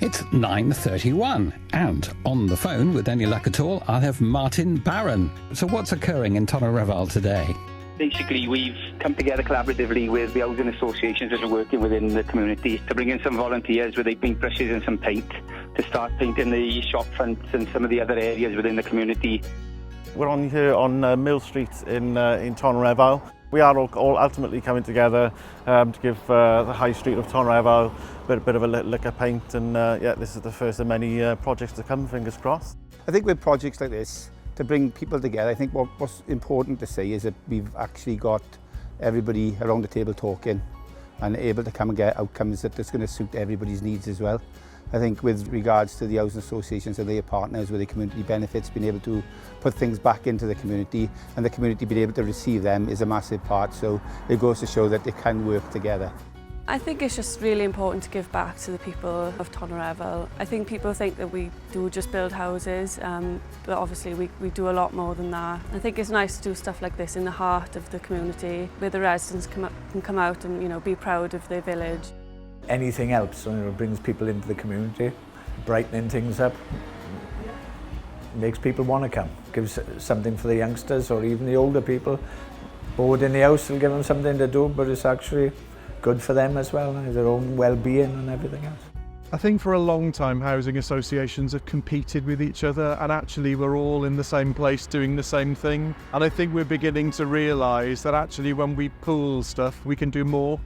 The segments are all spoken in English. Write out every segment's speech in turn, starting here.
It's 9:31, and on the phone, with any luck at all, I'll have Martin Barron. So what's occurring in Tonyrefail today? Basically, we've come together collaboratively with the housing associations that are working within the community to bring in some volunteers with their paintbrushes and some paint to start painting the shop fronts and some of the other areas within the community. We're on here on Mill Street in Tonyrefail. We are all ultimately coming together to give the high street of Tonyrefail a bit of a lick of paint, and yeah, this is the first of many projects to come, fingers crossed. I think with projects like this, to bring people together, I think what's important to say is that we've actually got everybody around the table talking and able to come and get outcomes that's going to suit everybody's needs as well. I think with regards to the housing associations and their partners with the community benefits, being able to put things back into the community and the community being able to receive them is a massive part. So it goes to show that they can work together. I think it's just really important to give back to the people of Tonyrefail. I think people think that we do just build houses, but obviously we do a lot more than that. I think it's nice to do stuff like this in the heart of the community, where the residents can come out and be proud of their village. Anything helps, brings people into the community, brightening things up, makes people want to come, gives something for the youngsters or even the older people. Bored in the house will give them something to do, but it's actually good for them as well, their own well-being and everything else. I think for a long time housing associations have competed with each other, and actually we're all in the same place doing the same thing. And I think we're beginning to realise that actually when we pool stuff we can do more.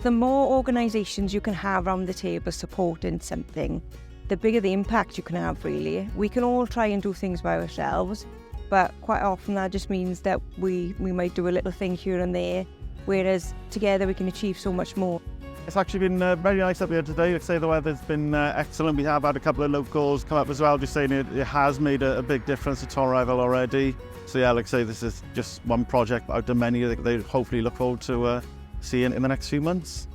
The more organisations you can have around the table supporting something, the bigger the impact you can have, really. We can all try and do things by ourselves, but quite often that just means that we might do a little thing here and there, whereas together we can achieve so much more. It's actually been very nice up here today. I'd say the weather's been excellent. We have had a couple of locals come up as well, just saying it has made a big difference to Tonyrefail already. So yeah, like I say, this is just one project out of many that they hopefully look forward to seeing in the next few months.